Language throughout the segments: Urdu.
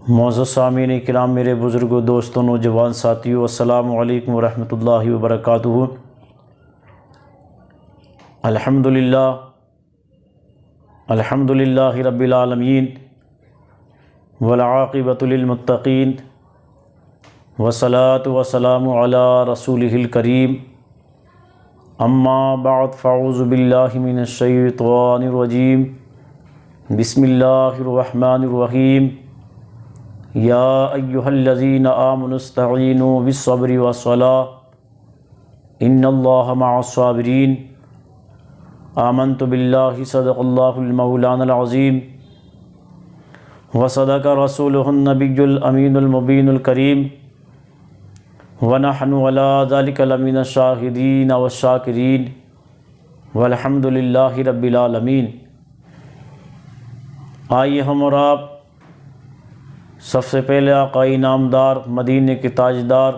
معزز سامعین کرام، میرے بزرگوں، دوستوں، نوجوان ساتھیوں، السلام علیکم ورحمۃ اللہ وبرکاتہ۔ الحمدللہ رب العالمین والعاقبۃ للمتقین والصلاۃ والسلام علی رسولہ الکریم، اما بعد فاعوذ باللہ من الشیطان الرجیم، بسم اللہ الرحمن الرحیم۔ یا ایہا الذین آمنوا استعینوا بالصبر والصلاۃ ان اللہ مع الصابرین۔ آمنت باللہ صدق اللہ المولانا العظیم وصدق رسولہ النبی الامین المبین الکریم، ونحن علی ذلک لمن الشاہدین والشاکرین، والحمد للہ رب العالمین۔ آئیے ہم اور آپ سب سے پہلے آقائی نامدار، مدینے کے تاجدار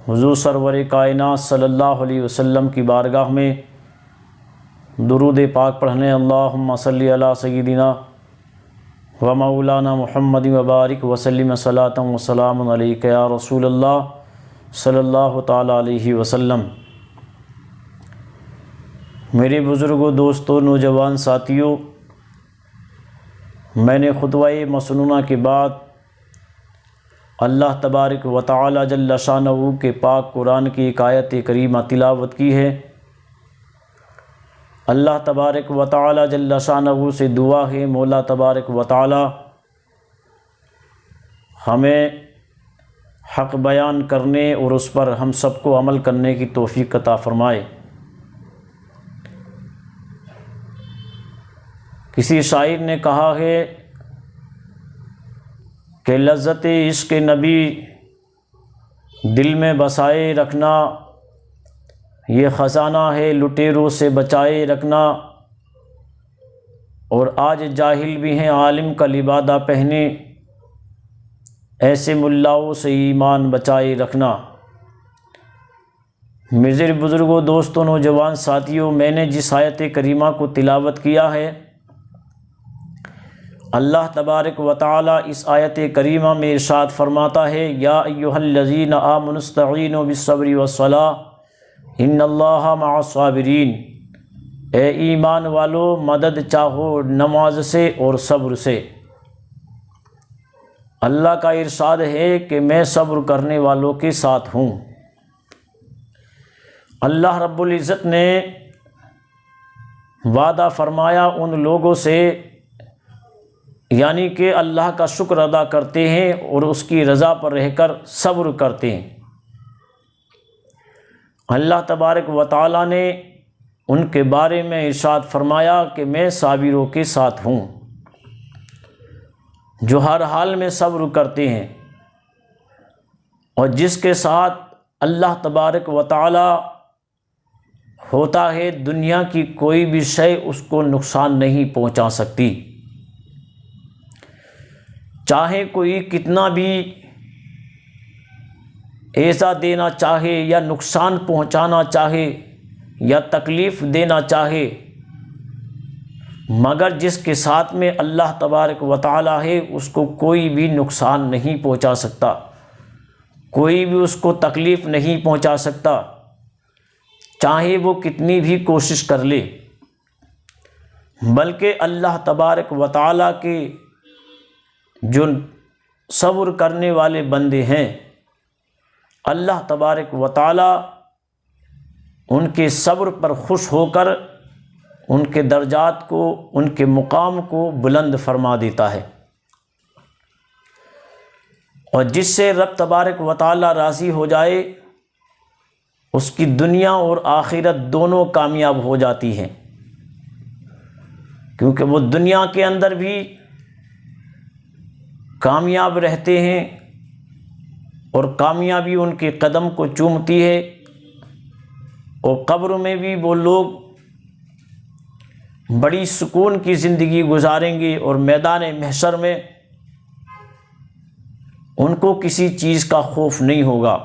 حضور سرور کائنات صلی اللہ علیہ وسلم کی بارگاہ میں درود پاک پڑھنے، اللہم صلی علی سیدنا و مولانا محمد وبارک وسلم صلاۃ و سلام علیک یا رسول اللہ صلی اللہ تعالی علیہ وسلم۔ میرے بزرگوں، دوستوں، نوجوان ساتھیوں، میں نے خطبہ مسنونہ کے بعد اللہ تبارک و تعالی جل شانہ کے پاک قرآن کی ایک آیت کریمہ تلاوت کی ہے۔ اللہ تبارک و تعالی جل شانہ سے دعا ہے، مولا تبارک و تعالی ہمیں حق بیان کرنے اور اس پر ہم سب کو عمل کرنے کی توفیق عطا فرمائے۔ کسی شاعر نے کہا ہے کہ لذت عشق نبی دل میں بسائے رکھنا، یہ خزانہ ہے لٹیروں سے بچائے رکھنا، اور آج جاہل بھی ہیں عالم کا لبادہ پہنے، ایسے ملاؤں سے ایمان بچائے رکھنا۔ میرے بزرگوں، دوستوں، نوجوان ساتھیوں، میں نے جس آیت کریمہ کو تلاوت کیا ہے، اللہ تبارک و تعالی اس آیت کریمہ میں ارشاد فرماتا ہے، یا ایھا الذین آمنوا استعینوا بالصبر والصلاۃ ان اللہ مع الصابرین۔ اے ایمان والو، مدد چاہو نماز سے اور صبر سے۔ اللہ کا ارشاد ہے کہ میں صبر کرنے والوں کے ساتھ ہوں۔ اللہ رب العزت نے وعدہ فرمایا ان لوگوں سے، یعنی کہ اللہ کا شکر ادا کرتے ہیں اور اس کی رضا پر رہ کر صبر کرتے ہیں۔ اللہ تبارک و تعالیٰ نے ان کے بارے میں ارشاد فرمایا کہ میں صابروں کے ساتھ ہوں، جو ہر حال میں صبر کرتے ہیں، اور جس کے ساتھ اللہ تبارک و تعالیٰ ہوتا ہے، دنیا کی کوئی بھی شے اس کو نقصان نہیں پہنچا سکتی۔ چاہے کوئی کتنا بھی ایذا دینا چاہے یا نقصان پہنچانا چاہے یا تکلیف دینا چاہے، مگر جس کے ساتھ میں اللہ تبارک و تعالی ہے اس کو کوئی بھی نقصان نہیں پہنچا سکتا، کوئی بھی اس کو تکلیف نہیں پہنچا سکتا، چاہے وہ کتنی بھی کوشش کر لے۔ بلکہ اللہ تبارک و تعالی کے جو صبر کرنے والے بندے ہیں، اللہ تبارک و تعالی ان کے صبر پر خوش ہو کر ان کے درجات کو، ان کے مقام کو بلند فرما دیتا ہے، اور جس سے رب تبارک و تعالی راضی ہو جائے اس کی دنیا اور آخرت دونوں کامیاب ہو جاتی ہیں، کیونکہ وہ دنیا کے اندر بھی کامیاب رہتے ہیں اور کامیابی ان کے قدم کو چومتی ہے، اور قبر میں بھی وہ لوگ بڑی سکون کی زندگی گزاریں گے، اور میدان محشر میں ان کو کسی چیز کا خوف نہیں ہوگا،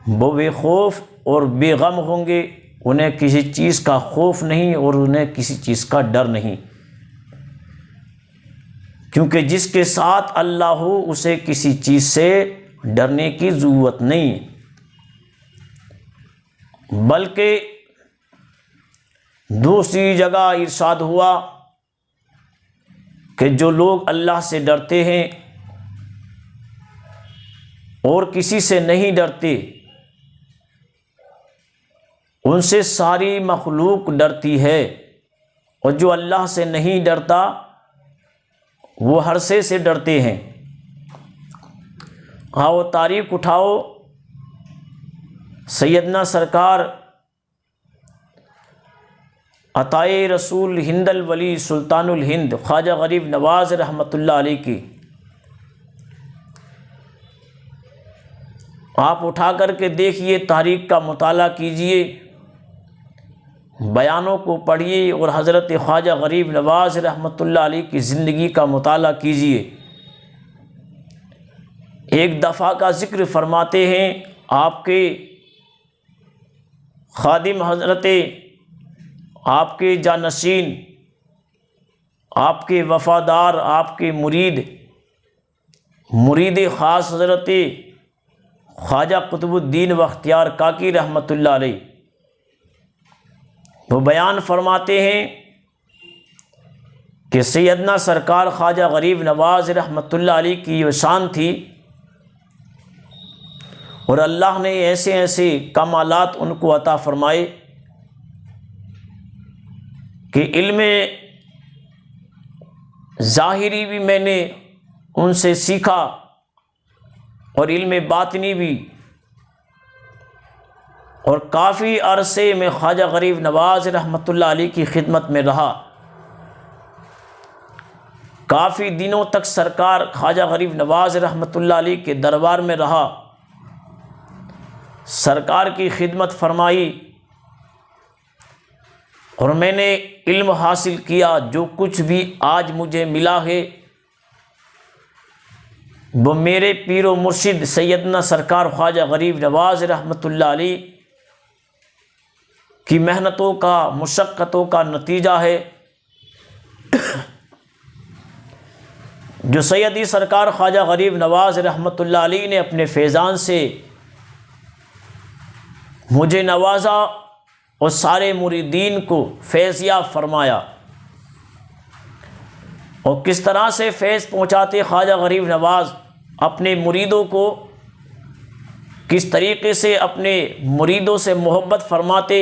وہ بے خوف اور بے غم ہوں گے، انہیں کسی چیز کا خوف نہیں اور انہیں کسی چیز کا ڈر نہیں۔ کیونکہ جس کے ساتھ اللہ ہو اسے کسی چیز سے ڈرنے کی ضرورت نہیں، بلکہ دوسری جگہ ارشاد ہوا کہ جو لوگ اللہ سے ڈرتے ہیں اور کسی سے نہیں ڈرتے، ان سے ساری مخلوق ڈرتی ہے، اور جو اللہ سے نہیں ڈرتا وہ ہر سے ڈرتے ہیں۔ آؤ تاریخ اٹھاؤ، سیدنا سرکار عطائے رسول ہند الولی سلطان الہند خواجہ غریب نواز رحمۃ اللہ علیہ کی آپ اٹھا کر کے دیکھیے، تاریخ کا مطالعہ کیجئے، بیانوں کو پڑھیے اور حضرت خواجہ غریب نواز رحمۃ اللہ علیہ کی زندگی کا مطالعہ کیجئے۔ ایک دفعہ کا ذکر فرماتے ہیں، آپ کے خادم حضرت، آپ کے جانشین، آپ کے وفادار، آپ کے مرید خاص حضرت خواجہ قطب الدین بختیار کاکی رحمۃ اللہ علیہ، وہ بیان فرماتے ہیں کہ سیدنا سرکار خواجہ غریب نواز رحمۃ اللہ علیہ کی یہ شان تھی، اور اللہ نے ایسے ایسے کمالات ان کو عطا فرمائے کہ علم ظاہری بھی میں نے ان سے سیکھا اور علم باطنی بھی، اور کافی عرصے میں خواجہ غریب نواز رحمۃ اللہ علیہ کی خدمت میں رہا۔ کافی دنوں تک سرکار خواجہ غریب نواز رحمۃ اللہ علیہ کے دربار میں رہا، سرکار کی خدمت فرمائی، اور میں نے علم حاصل کیا۔ جو کچھ بھی آج مجھے ملا ہے وہ میرے پیر و مرشد سیدنا سرکار خواجہ غریب نواز رحمۃ اللہ علیہ کی محنتوں کا، مشقتوں کا نتیجہ ہے۔ جو سیدی سرکار خواجہ غریب نواز رحمۃ اللہ علیہ نے اپنے فیضان سے مجھے نوازا اور سارے مریدین کو فیضیاب فرمایا، اور کس طرح سے فیض پہنچاتے خواجہ غریب نواز اپنے مریدوں کو، کس طریقے سے اپنے مریدوں سے محبت فرماتے،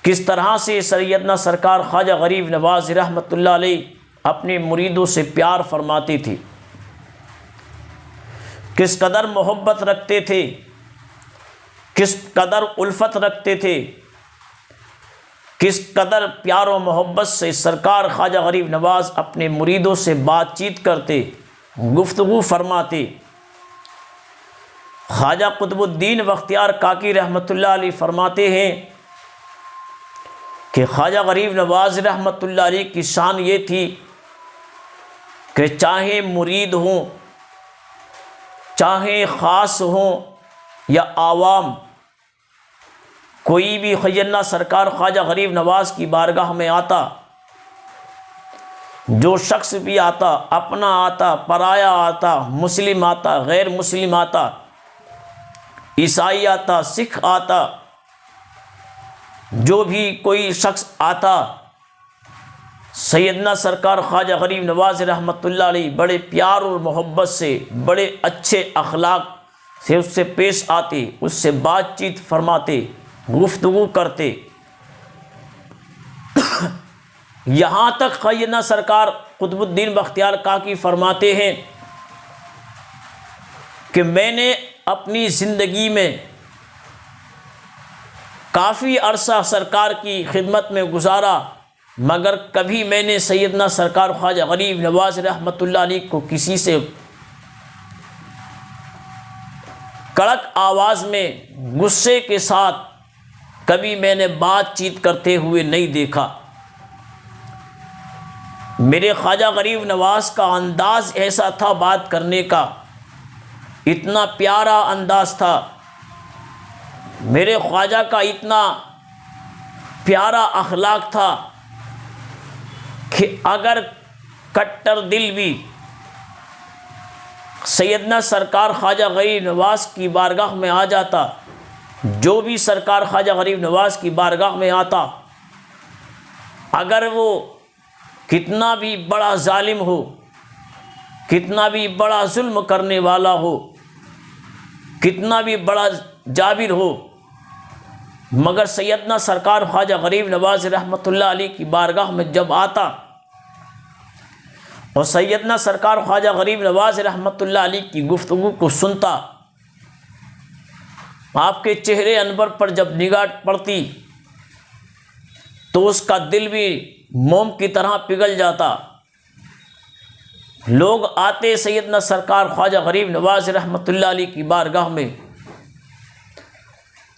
کس طرح سے سیدنا سرکار خواجہ غریب نواز رحمۃ اللہ علیہ اپنے مریدوں سے پیار فرماتی تھی، کس قدر محبت رکھتے تھے، کس قدر الفت رکھتے تھے، کس قدر پیار و محبت سے سرکار خواجہ غریب نواز اپنے مریدوں سے بات چیت کرتے، گفتگو فرماتے۔ خواجہ قطب الدین بختیار کاکی رحمۃ اللہ علیہ فرماتے ہیں کہ خواجہ غریب نواز رحمۃ اللہ علیہ کی شان یہ تھی کہ چاہے مرید ہوں، چاہے خاص ہوں یا عوام، کوئی بھی سیدنا سرکار خواجہ غریب نواز کی بارگاہ میں آتا، جو شخص بھی آتا، اپنا آتا، پرایا آتا، مسلم آتا، غیر مسلم آتا، عیسائی آتا، سکھ آتا، جو بھی کوئی شخص آتا، سیدنا سرکار خواجہ غریب نواز رحمۃ اللہ علیہ بڑے پیار اور محبت سے، بڑے اچھے اخلاق سے اس سے پیش آتے، اس سے بات چیت فرماتے، گفتگو کرتے۔ یہاں تک سیدنا سرکار قطب الدین بختیار کاکی فرماتے ہیں کہ میں نے اپنی زندگی میں کافی عرصہ سرکار کی خدمت میں گزارا، مگر کبھی میں نے سیدنا سرکار خواجہ غریب نواز رحمۃ اللہ علیہ کو کسی سے کڑک آواز میں غصے کے ساتھ کبھی میں نے بات چیت کرتے ہوئے نہیں دیکھا۔ میرے خواجہ غریب نواز کا انداز ایسا تھا بات کرنے کا، اتنا پیارا انداز تھا، میرے خواجہ کا اتنا پیارا اخلاق تھا کہ اگر کٹر دل بھی سیدنا سرکار خواجہ غریب نواز کی بارگاہ میں آ جاتا، جو بھی سرکار خواجہ غریب نواز کی بارگاہ میں آتا، اگر وہ کتنا بھی بڑا ظالم ہو، کتنا بھی بڑا ظلم کرنے والا ہو، کتنا بھی بڑا جابر ہو، مگر سیدنا سرکار خواجہ غریب نواز رحمۃ اللہ علیہ کی بارگاہ میں جب آتا اور سیدنا سرکار خواجہ غریب نواز رحمۃ اللہ علیہ کی گفتگو کو سنتا، آپ کے چہرے انور پر جب نگاہ پڑتی تو اس کا دل بھی موم کی طرح پگھل جاتا۔ لوگ آتے سیدنا سرکار خواجہ غریب نواز رحمۃ اللہ علیہ کی بارگاہ میں،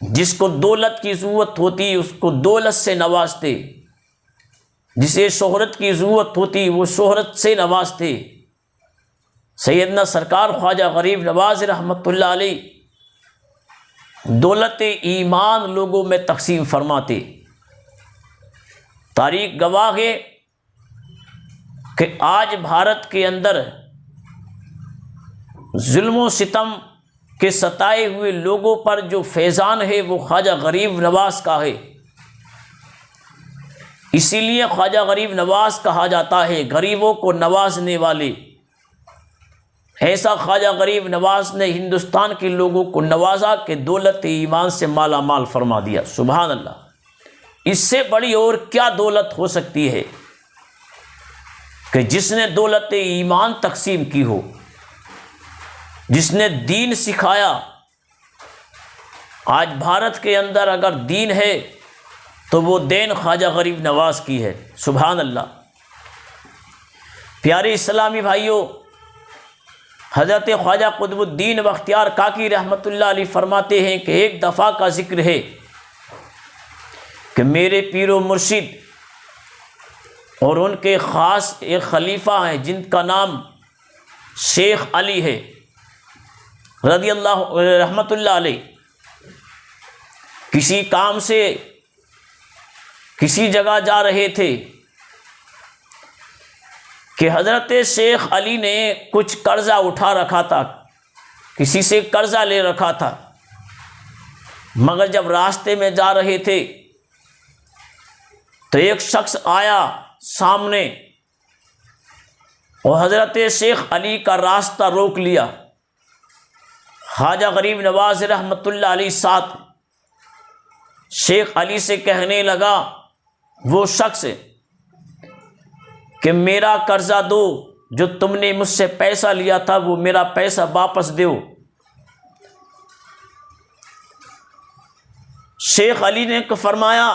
جس کو دولت کی ضرورت ہوتی اس کو دولت سے نوازتے، جسے شہرت کی ضرورت ہوتی وہ شہرت سے نوازتے۔ سیدنا سرکار خواجہ غریب نواز رحمۃ اللہ علیہ دولت ایمان لوگوں میں تقسیم فرماتے۔ تاریخ گواہ ہے کہ آج بھارت کے اندر ظلم و ستم کے ستائے ہوئے لوگوں پر جو فیضان ہے وہ خواجہ غریب نواز کا ہے۔ اسی لیے خواجہ غریب نواز کہا جاتا ہے غریبوں کو نوازنے والے۔ ایسا خواجہ غریب نواز نے ہندوستان کے لوگوں کو نوازا کہ دولت ایمان سے مالا مال فرما دیا۔ سبحان اللہ، اس سے بڑی اور کیا دولت ہو سکتی ہے کہ جس نے دولت ایمان تقسیم کی ہو، جس نے دین سکھایا۔ آج بھارت کے اندر اگر دین ہے تو وہ دین خواجہ غریب نواز کی ہے۔ سبحان اللہ۔ پیارے اسلامی بھائیوں، حضرت خواجہ قطب الدین بختیار کاکی رحمۃ اللہ علیہ فرماتے ہیں کہ ایک دفعہ کا ذکر ہے کہ میرے پیر و مرشد اور ان کے خاص ایک خلیفہ ہیں جن کا نام شیخ علی ہے رضی اللہ رحمۃ اللہ علیہ، کسی کام سے کسی جگہ جا رہے تھے کہ حضرت شیخ علی نے کچھ قرضہ اٹھا رکھا تھا، کسی سے قرضہ لے رکھا تھا، مگر جب راستے میں جا رہے تھے تو ایک شخص آیا سامنے اور حضرت شیخ علی کا راستہ روک لیا۔ خواجہ غریب نواز رحمۃ اللہ علیہ ساتھ شیخ علی سے کہنے لگا وہ شخص کہ میرا قرضہ دو، جو تم نے مجھ سے پیسہ لیا تھا وہ میرا پیسہ واپس دو۔ شیخ علی نے فرمایا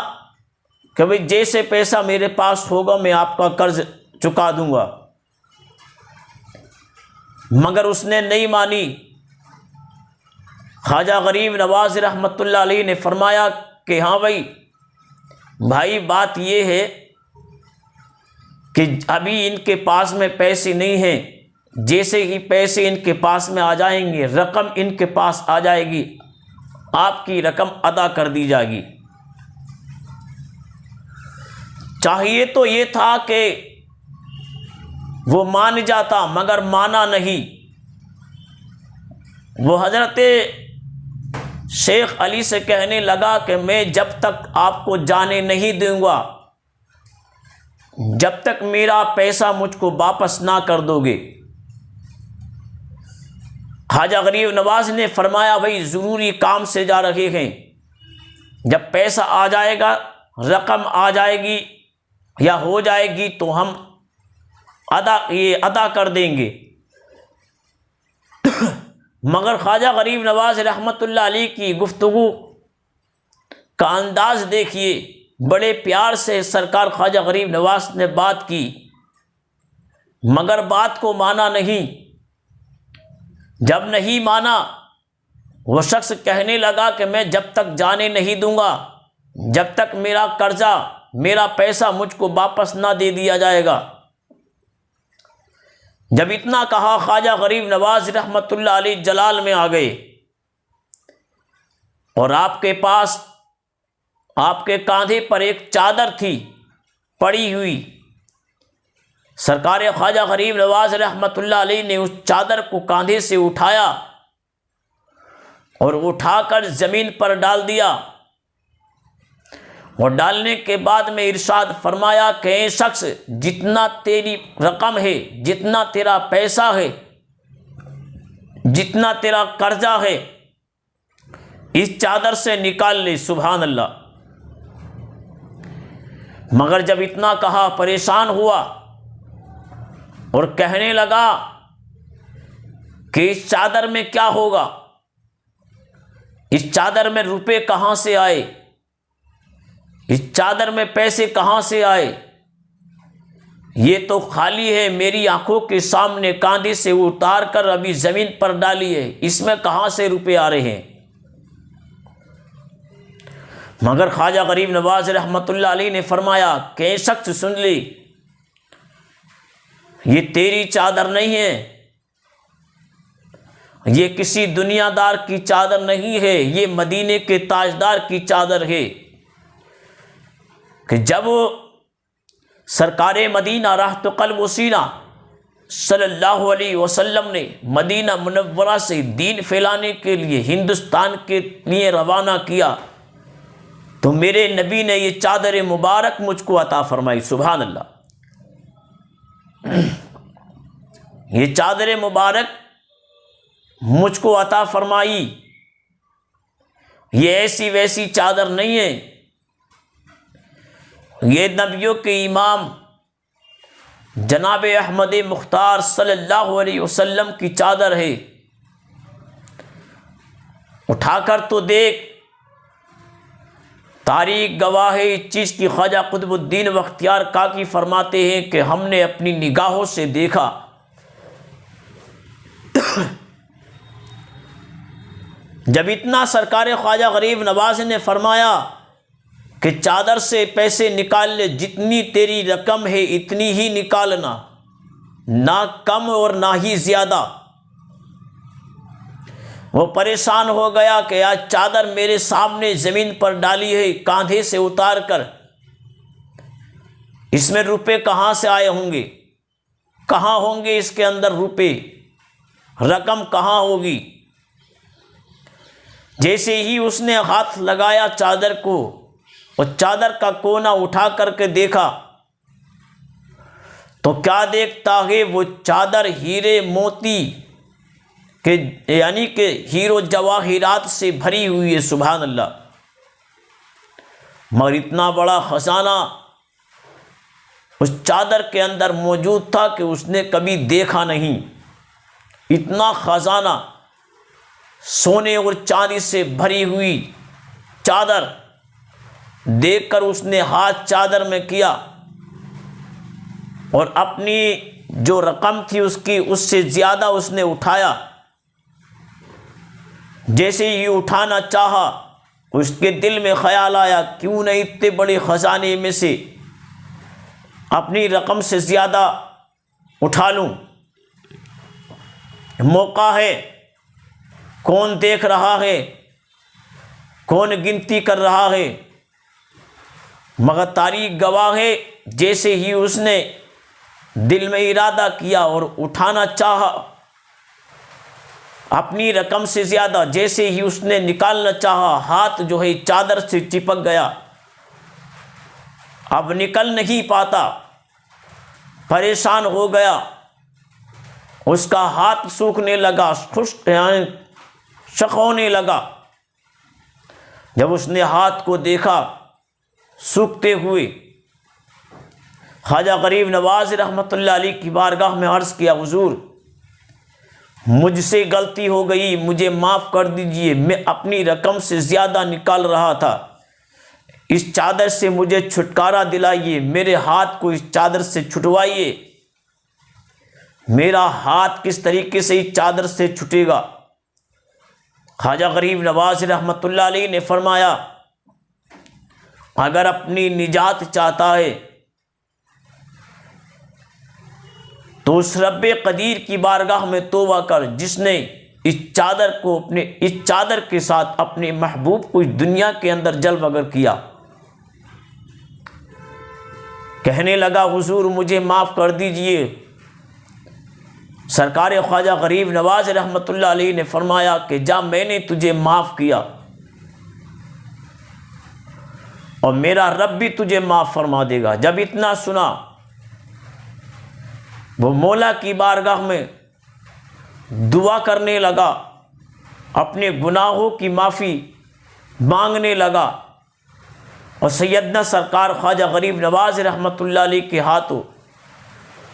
کہ بھئی جیسے پیسہ میرے پاس ہوگا میں آپ کا قرض چکا دوں گا، مگر اس نے نہیں مانی۔ خواجہ غریب نواز رحمۃ اللہ علیہ نے فرمایا کہ ہاں بھائی بات یہ ہے کہ ابھی ان کے پاس میں پیسے نہیں ہیں، جیسے ہی پیسے ان کے پاس میں آ جائیں گے، رقم ان کے پاس آ جائے گی، آپ کی رقم ادا کر دی جائے گی۔ چاہیے تو یہ تھا کہ وہ مان جاتا، مگر مانا نہیں۔ وہ حضرت شیخ علی سے کہنے لگا کہ میں جب تک آپ کو جانے نہیں دوں گا جب تک میرا پیسہ مجھ کو واپس نہ کر دو گے۔ خواجہ غریب نواز نے فرمایا بھائی ضروری کام سے جا رہے ہیں، جب پیسہ آ جائے گا، رقم آ جائے گی یا ہو جائے گی تو ہم ادا کر دیں گے۔ مگر خواجہ غریب نواز رحمۃ اللہ علیہ کی گفتگو کا انداز دیکھیے، بڑے پیار سے سرکار خواجہ غریب نواز نے بات کی، مگر بات کو مانا نہیں۔ جب نہیں مانا وہ شخص کہنے لگا کہ میں جب تک جانے نہیں دوں گا جب تک میرا قرضہ، میرا پیسہ مجھ کو واپس نہ دے دیا جائے گا۔ جب اتنا کہا خواجہ غریب نواز رحمۃ اللہ علیہ جلال میں آ گئے اور آپ کے پاس، آپ کے کاندھے پر ایک چادر تھی پڑی ہوئی، سرکار خواجہ غریب نواز رحمۃ اللہ علیہ نے اس چادر کو کاندھے سے اٹھایا اور اٹھا کر زمین پر ڈال دیا، اور ڈالنے کے بعد میں ارشاد فرمایا کہ اے شخص، جتنا تیری رقم ہے، جتنا تیرا پیسہ ہے، جتنا تیرا قرضہ ہے، اس چادر سے نکال لے۔ سبحان اللہ۔ مگر جب اتنا کہا پریشان ہوا اور کہنے لگا کہ اس چادر میں کیا ہوگا، اس چادر میں روپے کہاں سے آئے، اس چادر میں پیسے کہاں سے آئے، یہ تو خالی ہے، میری آنکھوں کے سامنے کاندھے سے اتار کر ابھی زمین پر ڈالی ہے، اس میں کہاں سے روپے آ رہے ہیں۔ مگر خواجہ غریب نواز رحمۃ اللہ علیہ نے فرمایا کہ اے شخص سن لی، یہ تیری چادر نہیں ہے، یہ کسی دنیا دار کی چادر نہیں ہے، یہ مدینے کے تاجدار کی چادر ہے، کہ جب سرکار مدینہ راحت قلب و سینہ صلی اللہ علیہ وسلم نے مدینہ منورہ سے دین پھیلانے کے لیے ہندوستان کے لیے روانہ کیا تو میرے نبی نے یہ چادر مبارک مجھ کو عطا فرمائی۔ سبحان اللہ۔ یہ چادر مبارک مجھ کو عطا فرمائی، یہ ایسی ویسی چادر نہیں ہے، یہ نبیوں کے امام جناب احمد مختار صلی اللہ علیہ وسلم کی چادر ہے، اٹھا کر تو دیکھ۔ تاریخ گواہ ہے اس چیز کی، خواجہ قطب الدین بختیار کاکی فرماتے ہیں کہ ہم نے اپنی نگاہوں سے دیکھا جب اتنا سرکار خواجہ غریب نواز نے فرمایا کہ چادر سے پیسے نکال لے، جتنی تیری رقم ہے اتنی ہی نکالنا، نہ کم اور نہ ہی زیادہ۔ وہ پریشان ہو گیا کہ آج چادر میرے سامنے زمین پر ڈالی ہے کاندھے سے اتار کر، اس میں روپے کہاں سے آئے ہوں گے، کہاں ہوں گے اس کے اندر روپے، رقم کہاں ہوگی۔ جیسے ہی اس نے ہاتھ لگایا چادر کو اور چادر کا کونا اٹھا کر کے دیکھا تو کیا دیکھتا ہے، وہ چادر ہیرے موتی کہ یعنی کہ ہیرو جواہرات سے بھری ہوئی ہے۔ سبحان اللہ۔ مگر اتنا بڑا خزانہ اس چادر کے اندر موجود تھا کہ اس نے کبھی دیکھا نہیں۔ اتنا خزانہ، سونے اور چاندی سے بھری ہوئی چادر دیکھ کر اس نے ہاتھ چادر میں کیا اور اپنی جو رقم تھی اس سے زیادہ اس نے اٹھایا۔ جیسے ہی اٹھانا چاہا اس کے دل میں خیال آیا کیوں نہ اتنے بڑے خزانے میں سے اپنی رقم سے زیادہ اٹھا لوں، موقع ہے، کون دیکھ رہا ہے، کون گنتی کر رہا ہے۔ مگر تاریخ گواہ ہے جیسے ہی اس نے دل میں ارادہ کیا اور اٹھانا چاہا اپنی رقم سے زیادہ، جیسے ہی اس نے نکالنا چاہا ہاتھ جو ہے چادر سے چپک گیا، اب نکل نہیں پاتا، پریشان ہو گیا، اس کا ہاتھ سوکھنے لگا، خشک شق ہونے لگا۔ جب اس نے ہاتھ کو دیکھا سوکھتے ہوئے، خواجہ غریب نواز رحمۃ اللہ علیہ کی بارگاہ میں عرض کیا حضور مجھ سے غلطی ہو گئی، مجھے معاف کر دیجئے، میں اپنی رقم سے زیادہ نکال رہا تھا، اس چادر سے مجھے چھٹکارا دلائیے، میرے ہاتھ کو اس چادر سے چھٹوائیے، میرا ہاتھ کس طریقے سے اس چادر سے چھٹے گا۔ خواجہ غریب نواز رحمۃ اللہ علیہ نے فرمایا اگر اپنی نجات چاہتا ہے تو اس رب قدیر کی بارگاہ میں توبہ کر جس نے اس چادر کے ساتھ اپنے محبوب کو اس دنیا کے اندر جلوہ گر کیا۔ کہنے لگا حضور مجھے معاف کر دیجئے۔ سرکار خواجہ غریب نواز رحمۃ اللہ علیہ نے فرمایا کہ جا میں نے تجھے معاف کیا اور میرا رب بھی تجھے معاف فرما دے گا۔ جب اتنا سنا وہ مولا کی بارگاہ میں دعا کرنے لگا، اپنے گناہوں کی معافی مانگنے لگا، اور سیدنا سرکار خواجہ غریب نواز رحمۃ اللہ علیہ کے ہاتھوں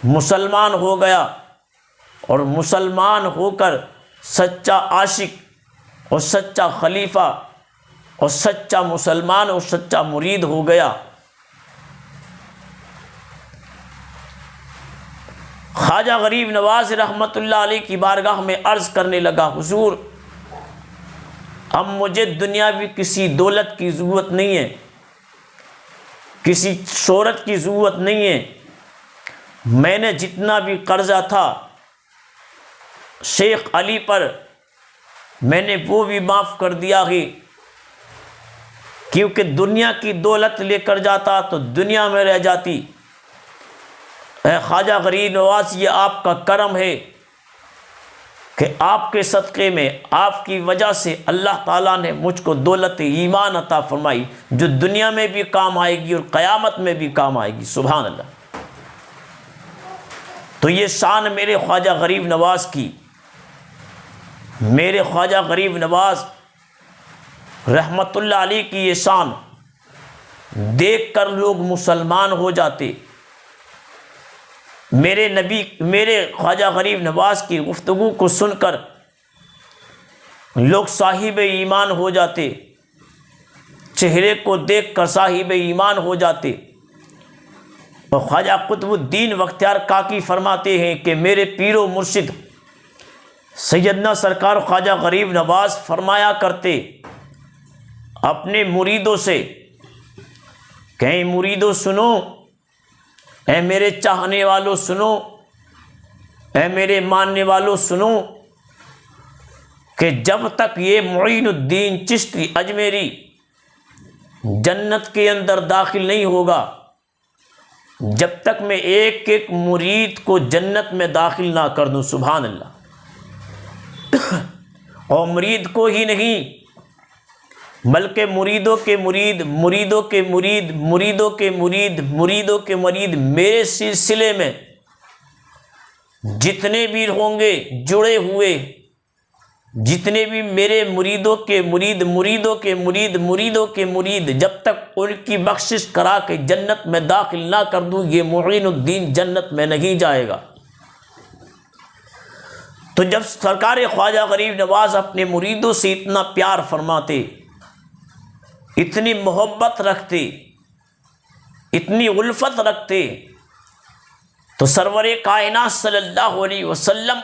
مسلمان ہو گیا، اور مسلمان ہو کر سچا عاشق اور سچا خلیفہ اور سچا مسلمان اور سچا مرید ہو گیا۔ خواجہ غریب نواز رحمۃ اللہ علیہ کی بارگاہ میں عرض کرنے لگا، حضور اب مجھے دنیاوی کسی دولت کی ضرورت نہیں ہے، کسی شہرت کی ضرورت نہیں ہے، میں نے جتنا بھی قرضہ تھا شیخ علی پر میں نے وہ بھی معاف کر دیا ہے، کیونکہ دنیا کی دولت لے کر جاتا تو دنیا میں رہ جاتی۔ اے خواجہ غریب نواز، یہ آپ کا کرم ہے کہ آپ کے صدقے میں، آپ کی وجہ سے اللہ تعالیٰ نے مجھ کو دولت ایمان عطا فرمائی، جو دنیا میں بھی کام آئے گی اور قیامت میں بھی کام آئے گی۔ سبحان اللہ۔ تو یہ شان میرے خواجہ غریب نواز کی، میرے خواجہ غریب نواز رحمت اللہ علیہ کی یہ شان دیکھ کر لوگ مسلمان ہو جاتے۔ میرے خواجہ غریب نواز کی گفتگو کو سن کر لوگ صاحب ایمان ہو جاتے، چہرے کو دیکھ کر صاحب ایمان ہو جاتے۔ اور خواجہ قطب الدین بختیار کاکی فرماتے ہیں کہ میرے پیر و مرشد سیدنا سرکار خواجہ غریب نواز فرمایا کرتے اپنے مریدوں سے کہ اے مریدوں سنو، اے میرے چاہنے والوں سنو، اے میرے ماننے والوں سنو، کہ جب تک یہ معین الدین چشتی اجمیری جنت کے اندر داخل نہیں ہوگا، جب تک میں ایک ایک مرید کو جنت میں داخل نہ کر دوں۔ سبحان اللہ۔ اور مرید کو ہی نہیں بلکہ مریدوں کے مرید، مریدوں کے مرید، مریدوں کے مرید، مریدوں کے مرید، میرے سلسلے میں جتنے بھی ہوں گے جڑے ہوئے، جتنے بھی میرے مریدوں کے مرید، مریدوں کے مرید، مریدوں کے مرید، جب تک ان کی بخشش کرا کے جنت میں داخل نہ کر دوں، یہ معین الدین جنت میں نہیں جائے گا۔ تو جب سرکار خواجہ غریب نواز اپنے مریدوں سے اتنا پیار فرماتے، اتنی محبت رکھتے، اتنی الفت رکھتے، تو سرور کائنات صلی اللہ علیہ وسلم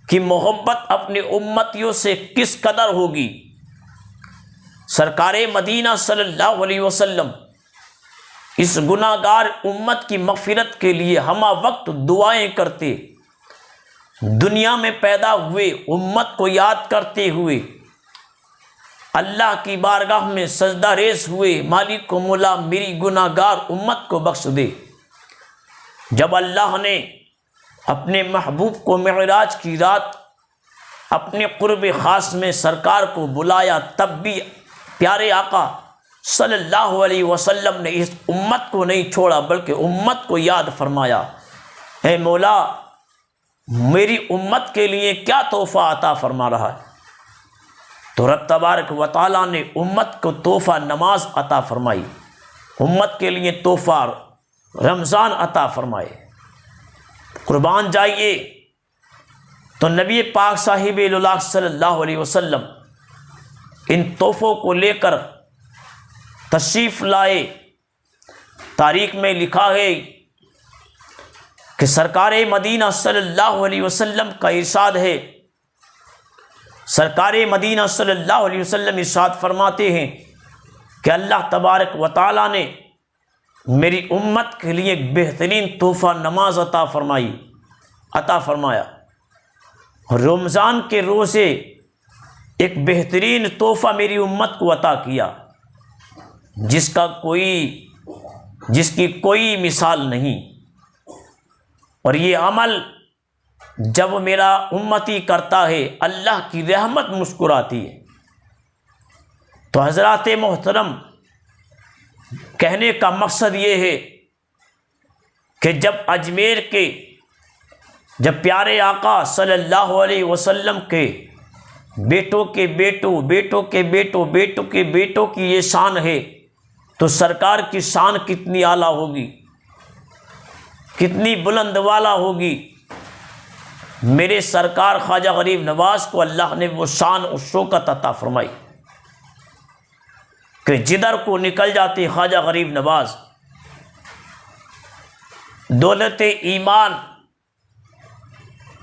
کی محبت اپنے امتیوں سے کس قدر ہوگی۔ سرکار مدینہ صلی اللہ علیہ وسلم اس گناہ گار امت کی مغفرت کے لیے ہمہ وقت دعائیں کرتے، دنیا میں پیدا ہوئے امت کو یاد کرتے ہوئے اللہ کی بارگاہ میں سجدہ ریز ہوئے، مالک و مولا میری گناہ گار امت کو بخش دے۔ جب اللہ نے اپنے محبوب کو معراج کی رات اپنے قرب خاص میں سرکار کو بلایا، تب بھی پیارے آقا صلی اللہ علیہ وسلم نے اس امت کو نہیں چھوڑا بلکہ امت کو یاد فرمایا، اے مولا میری امت کے لیے کیا تحفہ عطا فرما رہا ہے؟ تو رب تبارک و تعالیٰ نے امت کو تحفہ نماز عطا فرمائی، امت کے لیے تحفہ رمضان عطا فرمائے۔ قربان جائیے، تو نبی پاک صاحب اللہ صلی اللہ علیہ وسلم ان تحفوں کو لے کر تشریف لائے۔ تاریخ میں لکھا ہے کہ سرکار مدینہ صلی اللہ علیہ وسلم کا ارشاد ہے، سرکار مدینہ صلی اللہ علیہ وسلم ارشاد فرماتے ہیں کہ اللہ تبارک و تعالیٰ نے میری امت کے لیے ایک بہترین تحفہ نماز عطا فرمایا۔ رمضان کے روزے ایک بہترین تحفہ میری امت کو عطا کیا، جس کا کوئی جس کی کوئی مثال نہیں، اور یہ عمل جب میرا امتی کرتا ہے اللہ کی رحمت مسکراتی ہے۔ تو حضرات محترم، کہنے کا مقصد یہ ہے کہ جب اجمیر کے، جب پیارے آقا صلی اللہ علیہ وسلم کے بیٹوں کے بیٹوں، بیٹوں کے بیٹوں، بیٹوں کے بیٹوں کی یہ شان ہے، تو سرکار کی شان کتنی اعلیٰ ہوگی، کتنی بلند والا ہوگی۔ میرے سرکار خواجہ غریب نواز کو اللہ نے وہ شان و شوکت عطا فرمائی کہ جدھر کو نکل جاتے خواجہ غریب نواز دولت ایمان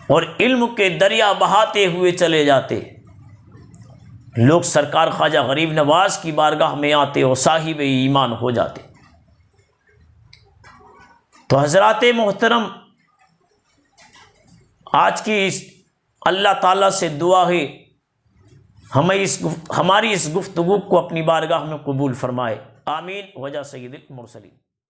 اور علم کے دریا بہاتے ہوئے چلے جاتے، لوگ سرکار خواجہ غریب نواز کی بارگاہ میں آتے اور صاحب ایمان ہو جاتے۔ تو حضرات محترم، آج کی اللہ تعالیٰ سے دعا ہے ہماری اس گفتگو کو اپنی بارگاہ میں قبول فرمائے، آمین۔ وجہ سید المرسلین۔